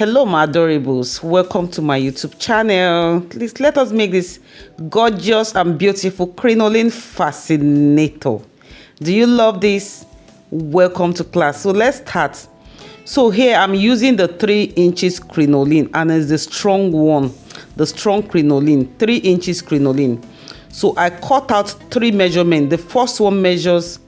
Hello my adorables, welcome to my YouTube channel. Please let us make this gorgeous and beautiful crinoline fascinator. Do you love this? Welcome to class. So let's start. So here I'm using the 3 inches crinoline, and it's the strong one, the strong crinoline, 3 inches crinoline. So I cut out 3 measurements. The first one measures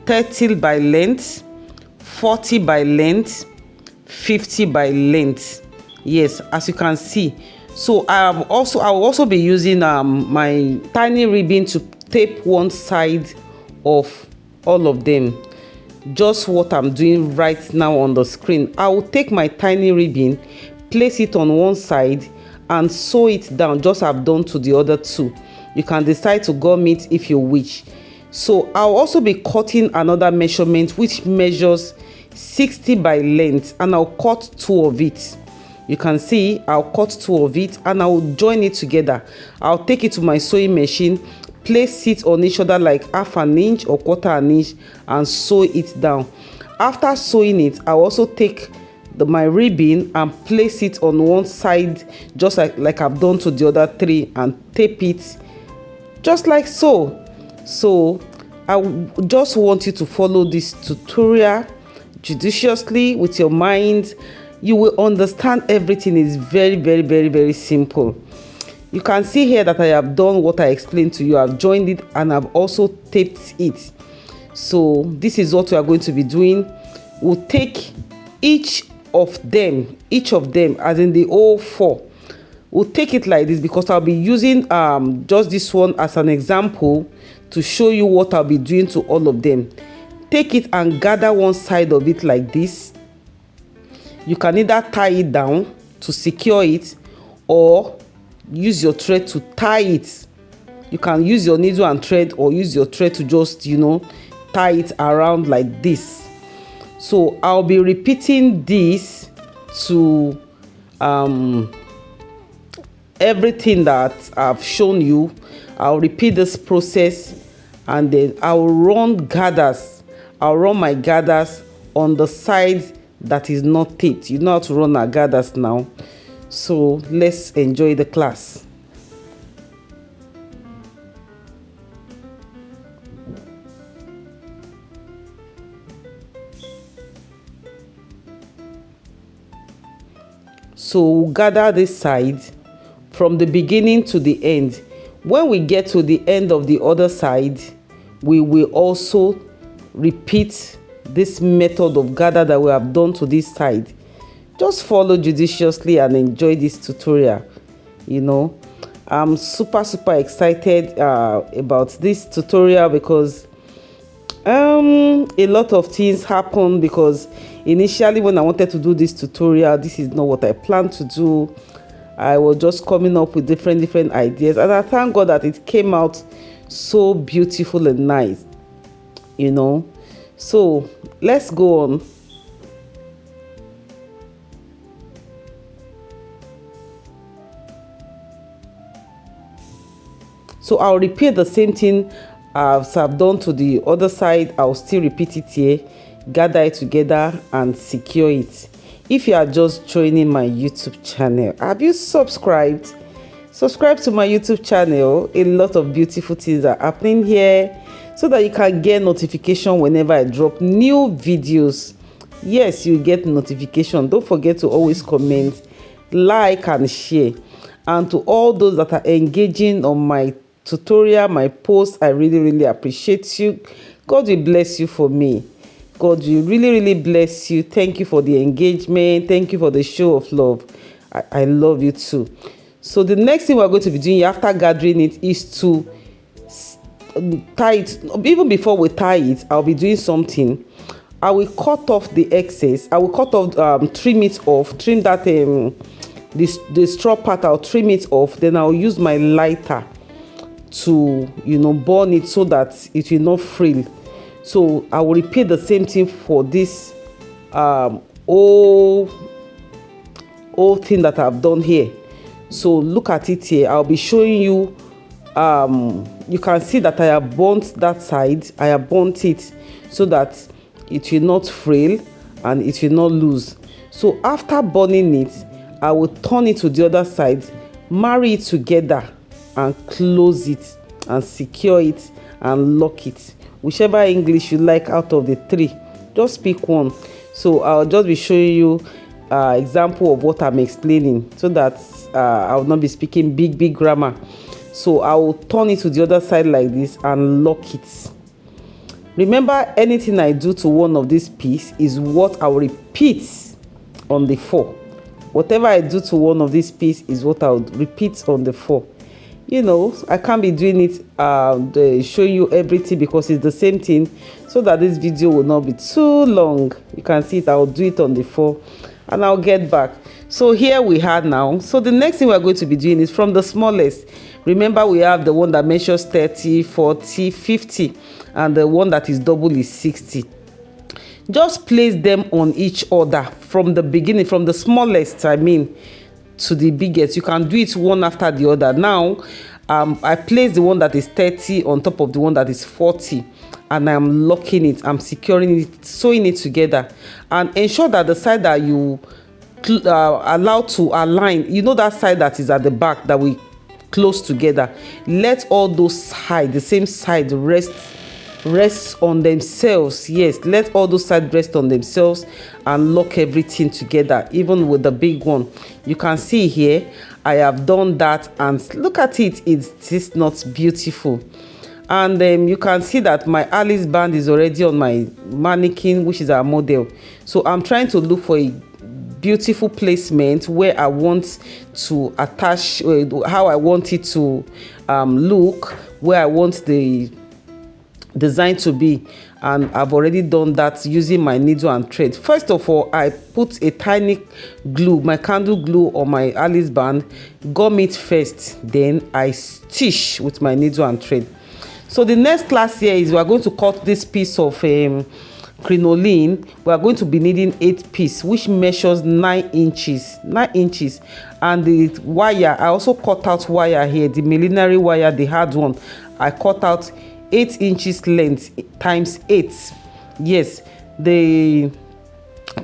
30 by length, 40 by length, 50 by length. Yes, as you can see. So I will also be using my tiny ribbon to tape one side of all of them. Just what I'm doing right now on the screen. I will take my tiny ribbon, place it on one side and sew it down, just as I've done to the other 2. You can decide to gum it if you wish. So I'll also be cutting another measurement which measures 60 by length, and I'll cut 2 of it. You can see I'll cut 2 of it and I'll join it together. I'll take it to my sewing machine, place it on each other like half an inch or quarter an inch and sew it down. After sewing it, I'll also take my ribbon and place it on one side just like I've done to the other 3 and tape it just like so. So I just want you to follow this tutorial judiciously with your mind. You will understand everything is very simple. You can see here that I have done what I explained to you. I've joined it and I've also taped it. So this is what we are going to be doing. We'll take each of them as in the whole 4. We'll take it like this because I'll be using just this one as an example to show you what I'll be doing to all of them. Take it and gather one side of it like this. You can either tie it down to secure it or use your thread to tie it. You can use your needle and thread or use your thread to just, tie it around like this. So I'll be repeating this to everything that I've shown you. I'll repeat this process and then I'll run my gathers on the side that is not taped. You know how to run our gathers now. So let's enjoy the class. So we'll gather this side from the beginning to the end. When we get to the end of the other side, we will also repeat this method of gather that we have done to this side. Just follow judiciously and enjoy this tutorial. I'm super excited about this tutorial because a lot of things happened. Because initially when I wanted to do this tutorial, this is not what I planned to do. I was just coming up with different ideas, and I thank God that it came out so beautiful and nice. So let's go on. So I'll repeat the same thing as I've done to the other side. I'll still repeat it here, gather it together and secure it. If you are just joining my YouTube channel, have you subscribed? Subscribe to my YouTube channel. A lot of beautiful things are happening here so that you can get notification whenever I drop new videos. Yes, you get notification. Don't forget to always comment, like and share. And to all those that are engaging on my tutorial, my post, I really appreciate you. God will bless you for me. God will really bless you. Thank you for the engagement. Thank you for the show of love. I love you too. So the next thing we're going to be doing after gathering it is to tie it. Even before we tie it, I'll be doing something. I will cut off the excess. I will cut off, trim it off, trim that the straw part. I'll trim it off. Then I'll use my lighter to burn it so that it will not frill. So I will repeat the same thing for this whole thing that I've done here. So look at it here. I'll be showing you. You can see that I have burnt that side. I have burnt it so that it will not frill and it will not loose. So after burning it, I will turn it to the other side, marry it together, and close it and secure it and lock it. Whichever English you like out of the three, just pick one. So I'll just be showing you example of what I'm explaining, so that I will not be speaking big grammar. So I will turn it to the other side like this and lock it. Remember, anything I do to one of these pieces is what I will repeat on the 4. Whatever I do to one of these pieces is what I would repeat on the 4. You know, I can't be doing it showing you everything because it's the same thing, so that this video will not be too long. You can see it. I'll do it on the 4 and I'll get back. So here we have now. So the next thing we're going to be doing is from the smallest. Remember, we have the one that measures 30, 40, 50, and the one that is double is 60. Just place them on each other from the beginning, from the smallest, I mean, to the biggest. You can do it one after the other. Now, I place the one that is 30 on top of the one that is 40, and I'm locking it, I'm securing it, sewing it together, and ensure that the side that you allow to align, you know, that side that is at the back that we close together, let all those sides, the same side, rest on themselves. Yes, let all those sides rest on themselves and lock everything together, even with the big one. You can see here I have done that, and look at it, it's not beautiful. And you can see that my Alice band is already on my mannequin, which is our model. So I'm trying to look for a beautiful placement where I want to attach, how I want it to look, where I want the design to be, and I've already done that using my needle and thread. First of all, I put a tiny glue, my candle glue, on my Alice band, gum it first, then I stitch with my needle and thread. So the next class here is we are going to cut this piece of crinoline. We are going to be needing 8 pieces, which measures 9 inches, and the wire, I also cut out wire here, the millinery wire, the hard one. I cut out 8 inches length times 8. Yes, the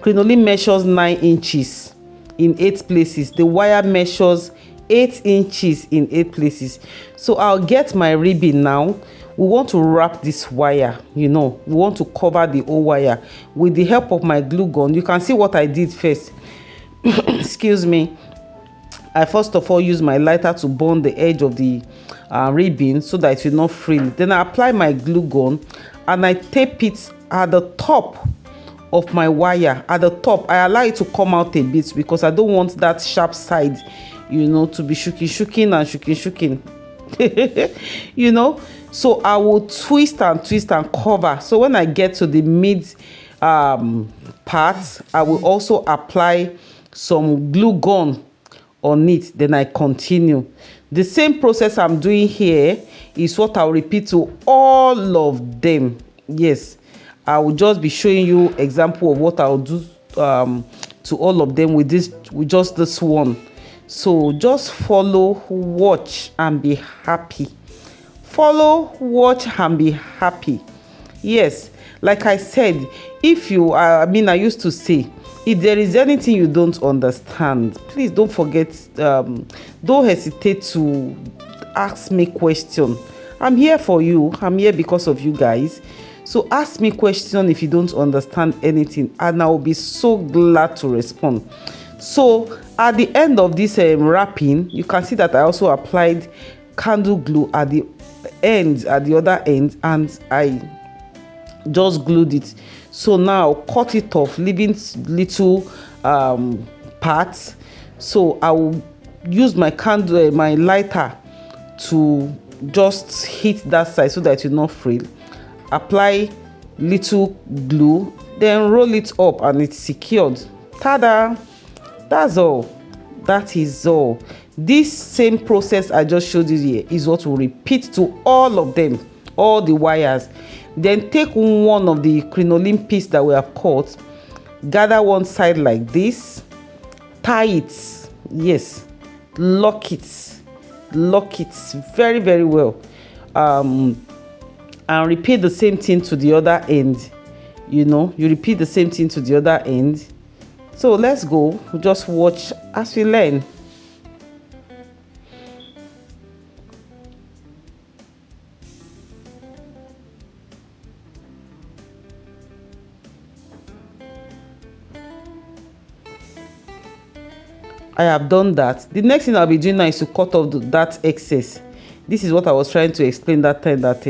crinoline measures 9 inches in 8 places. The wire measures 8 inches in 8 places. So I'll get my ribbon now. We want to wrap this wire, you know, we want to cover the whole wire with the help of my glue gun. You can see what I did first. Excuse me. I first of all use my lighter to burn the edge of the ribbon so that it will not frill. Then I apply my glue gun and I tape it at the top of my wire. At the top, I allow it to come out a bit because I don't want that sharp side, you know, to be shuking you know. So I will twist and cover. So when I get to the mid part, I will also apply some glue gun on it. Then I continue. The same process I'm doing here is what I'll repeat to all of them. Yes, I will just be showing you example of what I'll do to all of them with just this one. So just follow, watch, and be happy. Follow, watch, and be happy. Yes, like I said, if you I used to say, if there is anything you don't understand, please don't forget, don't hesitate to ask me question. I'm here for you. I'm here because of you guys. So ask me question if you don't understand anything, and I will be so glad to respond. So at the end of this wrapping, you can see that I also applied candle glue at the end, at the other end, and I just glued it. So now cut it off, leaving little parts. So I will use my candle, my lighter, to just hit that side so that it will not frill. Apply little glue, then roll it up, and it's secured. Ta-da! That's all. That is all. This same process I just showed you here is what we'll repeat to all of them, all the wires. Then take one of the crinoline piece that we have cut, gather one side like this, tie it, yes, lock it very, very well, and repeat the same thing to the other end. You know, you repeat the same thing to the other end So let's go, just watch as we learn. I have done that. The next thing I'll be doing now is to cut off that excess. This is what I was trying to explain that time that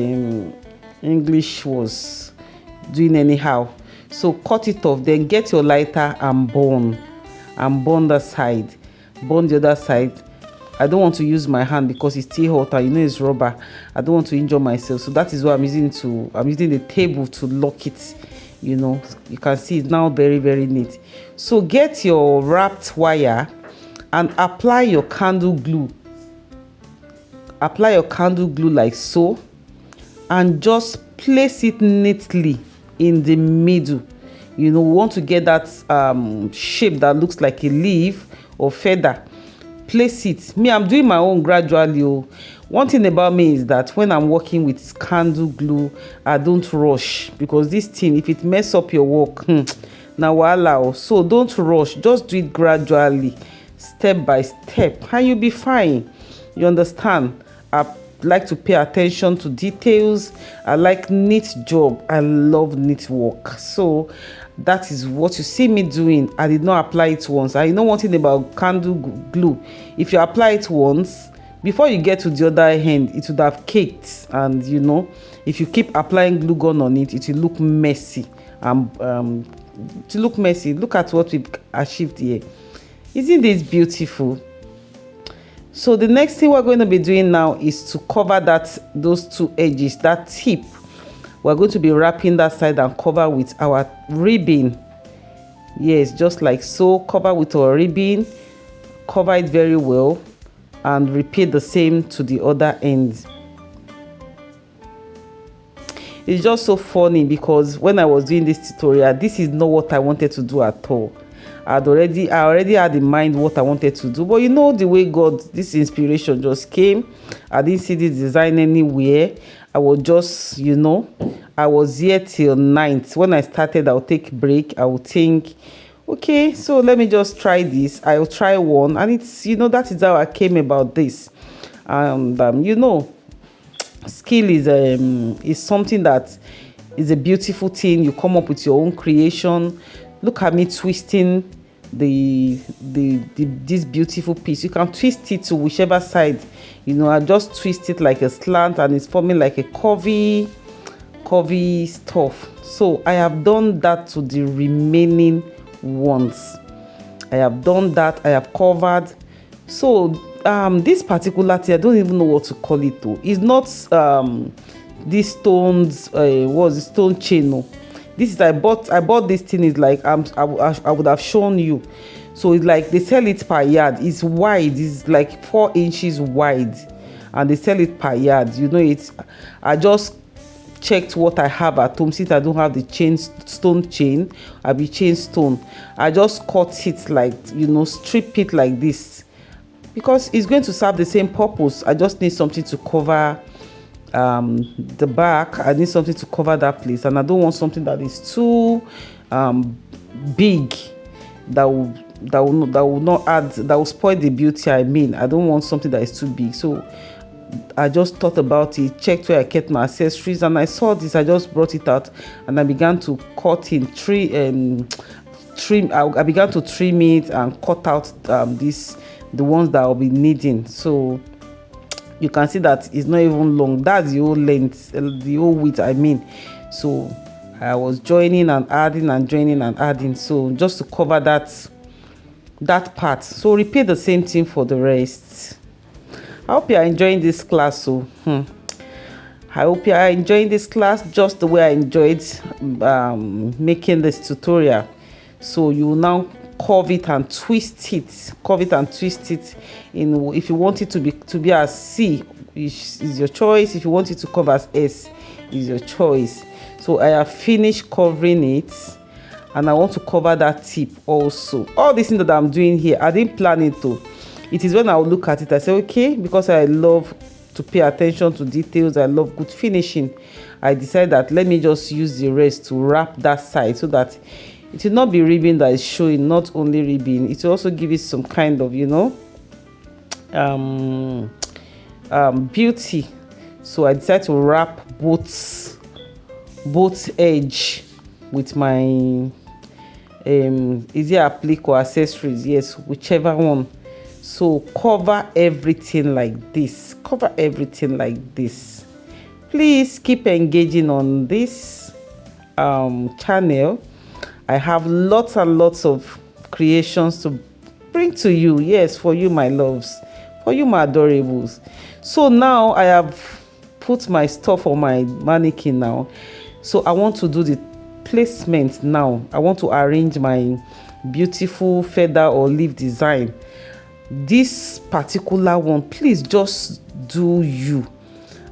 English was doing anyhow. So cut it off, then get your lighter and burn the side, burn the other side. I don't want to use my hand because it's still hot and you know it's rubber. I don't want to injure myself, so that is why I'm using the table to lock it. You know, you can see it's now very, very neat. So get your wrapped wire and apply your candle glue. Apply your candle glue like so, and just place it neatly in the middle. You know, we want to get that shape that looks like a leaf or feather. Place it. Me, I'm doing my own gradually. One thing about me is that when I'm working with candle glue, I don't rush, because this thing, if it mess up your work, now voila. So don't rush, just do it gradually, step by step, and you'll be fine. You understand? I like to pay attention to details. I like neat job. I love neat work. So that is what you see me doing. I did not apply it once. I know one thing about candle glue. If you apply it once, before you get to the other end, it would have caked. And you know, if you keep applying glue gun on it, it will look messy. To look messy. Look at what we've achieved here. Isn't this beautiful? So the next thing we're going to be doing now is to cover those two edges, that tip. We're going to be wrapping that side and cover with our ribbon. Yes, just like so. Cover with our ribbon. Cover it very well and repeat the same to the other end. It's just so funny because when I was doing this tutorial, this is not what I wanted to do at all. I already had in mind what I wanted to do, but you know the way God, this inspiration just came. I didn't see this design anywhere. I was just, you know, I was here till 9th. When I started, I'll take a break. I will think, okay, so let me just try this. I'll try one, and it's, you know, that is how I came about this. And you know, skill is something that is a beautiful thing. You come up with your own creation. Look at me twisting this beautiful piece. You can twist it to whichever side. You know, I just twist it like a slant and it's forming like a curvy stuff. So I have done that to the remaining ones. I have done that. I have covered. So this particular thing, I don't even know what to call it though. It's not these stones, what's the stone chain? No. This is I bought this thing. Is like I would have shown you. So it's like they sell it per yard. It's wide. It's like 4 inches wide, and they sell it per yard. You know, I just checked what I have at home. Since I don't have the stone chain, I'll be chain stone. I just cut it like, you know, strip it like this because it's going to serve the same purpose. I just need something to cover the back. I need something to cover that place, and I don't want something that is too big that will not add, that will spoil the beauty. I mean, I don't want something that is too big. So I just thought about it, checked where I kept my accessories, and I saw this. I just brought it out and I began to cut in trim. I began to trim it and cut out the ones that I'll be needing. So you can see that it's not even long. That's the whole length, the whole width, I mean. So I was joining and adding and joining and adding. So just to cover that part. So repeat the same thing for the rest. I hope you are enjoying this class. So I hope you are enjoying this class just the way I enjoyed making this tutorial. So you will now curve it and twist it. If you want it to be as C, is your choice. If you want it to cover as S, is your choice. So I have finished covering it, and I want to cover that tip also. All this thing that I'm doing here, I didn't plan it to. It is when I will look at it, I say, okay, because I love to pay attention to details, I love good finishing, I decided that let me just use the rest to wrap that side so that It will not be ribbon that is showing, not only ribbon, it will also give it some kind of, beauty. So I decided to wrap both edge with my easy applique or accessories, yes, whichever one. So cover everything like this, please keep engaging on this channel. I have lots and lots of creations to bring to you, yes, for you my loves, for you my adorables. So now I have put my stuff on my mannequin now, so I want to do the placement now. I want to arrange my beautiful feather or leaf design. This particular one, please just do you.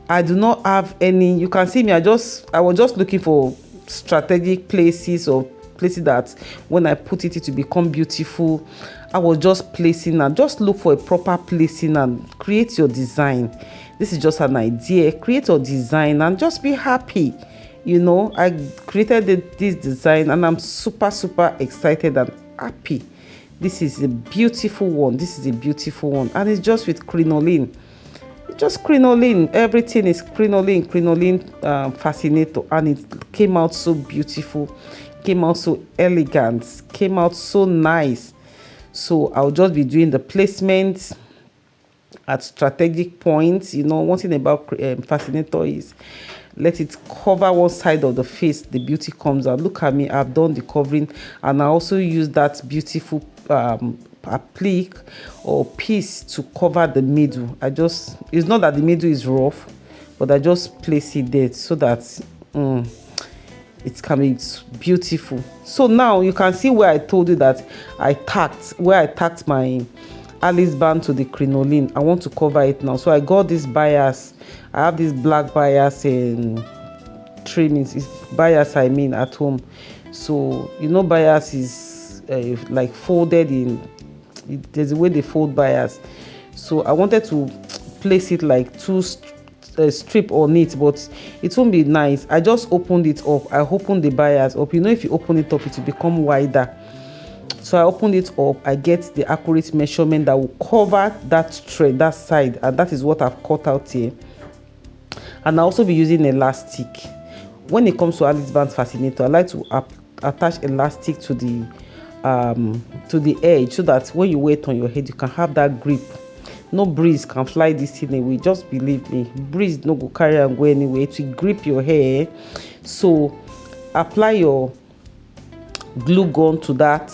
I do not have any, you can see me, I was just looking for strategic places or places that when I put it will become beautiful. I was just placing and just look for a proper placing and create your design. This is just an idea. Create your design and just be happy. I created this design and I'm super excited and happy. This is a beautiful one. And it's just with crinoline. Just crinoline. Everything is crinoline fascinator, and it came out so beautiful, came out so elegant, came out so nice. So I'll just be doing the placement at strategic points. One thing about fascinator is let it cover one side of the face, the beauty comes out. Look at me, I've done the covering, and I also use that beautiful applique or piece to cover the middle. It's not that the middle is rough, but I just place it there so that it can be beautiful. So now you can see where I told you that I tacked my Alice band to the crinoline. I want to cover it now, so I got this bias. I have this black bias and trimmings. It's bias at home. So bias is like folded in. There's a way they fold bias. So I wanted to place it like two strip on it, but it won't be nice. I just opened it up. I opened the bias up. If you open it up, it will become wider. So I opened it up. I get the accurate measurement that will cover that thread, that side, and that is what I've cut out here. And I'll also be using elastic. When it comes to Alice Band Fascinator, I like to attach elastic to the edge, so that when you wear it on your head, you can have that grip. No breeze can fly this thing away. Just believe me, breeze no go carry and go anywhere. It will grip your hair. So apply your glue gun to that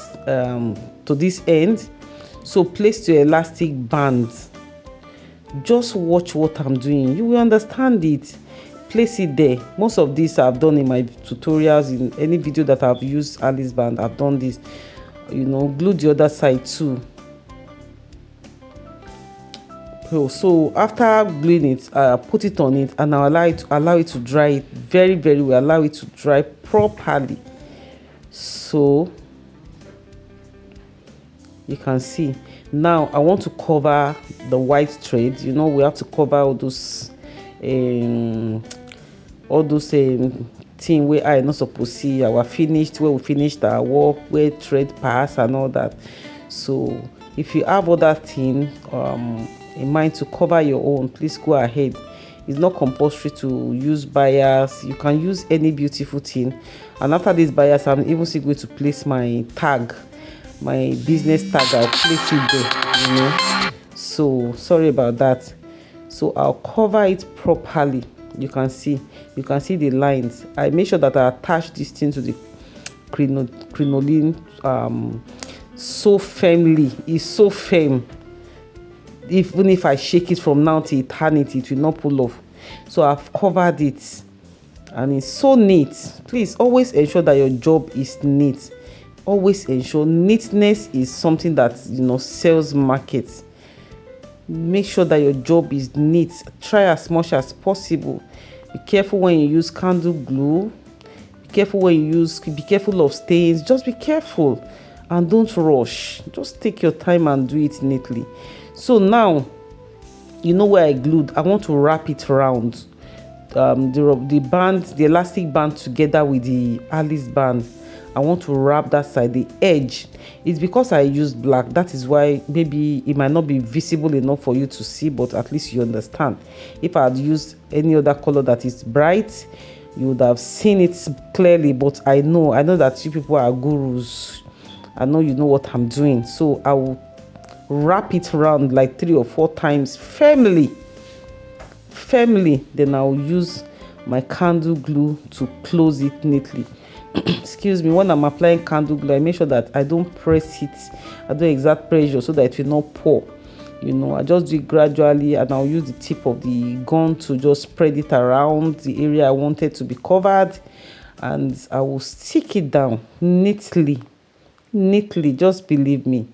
to this end. So place your elastic band. Just watch what I'm doing, you will understand it. Place it there. Most of this I've done in my tutorials. In any video that I've used Alice band, I've done this. Glue the other side too. So after gluing it, put it on it, and I'll allow it to dry it very well. Allow it to dry properly. So you can see now I want to cover the white thread. We have to cover all those thing where I not supposed to see our finished, where we finished our work, where thread pass and all that. So if you have other thing in mind to cover your own, please go ahead. It's not compulsory to use bias. You can use any beautiful thing. And after this bias, I'm even still going to place my tag, my business tag. I'll place it there, So sorry about that. So I'll cover it properly. You can see the lines. I make sure that I attach this thing to the crinoline so firmly. It's so firm. Even if I shake it from now to eternity, it will not pull off. So I've covered it, and it's so neat. Please always ensure that your job is neat. Always ensure neatness is something that sells markets. Make sure that your job is neat. Try as much as possible. Be careful when you use candle glue. Be careful of stains. Just be careful and don't rush. Just take your time and do it neatly. So now where I glued. I want to wrap it around the elastic band together with the Alice band. I want to wrap that side. The edge is because I used black. That is why maybe it might not be visible enough for you to see, but at least you understand. If I had used any other color that is bright, you would have seen it clearly. But I know that you people are gurus. I know you know what I'm doing. So I will wrap it around like 3 or 4 times firmly. Then I'll use my candle glue to close it neatly. Excuse me, when I'm applying candle glue, I make sure that I don't press it. I do exact pressure so that it will not pour. I just do it gradually, and I'll use the tip of the gun to just spread it around the area I wanted to be covered, and I will stick it down neatly. Just believe me.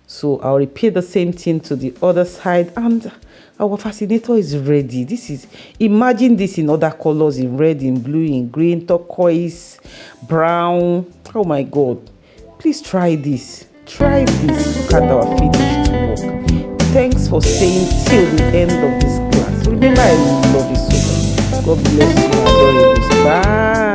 So I'll repeat the same thing to the other side, and our fascinator is ready. Imagine this in other colors, in red, in blue, in green, turquoise, brown. Oh my God, please try this. Look at our finished work. Thanks for staying till the end of this class. Remember, I love you so much. God bless you, my adorables. Bye.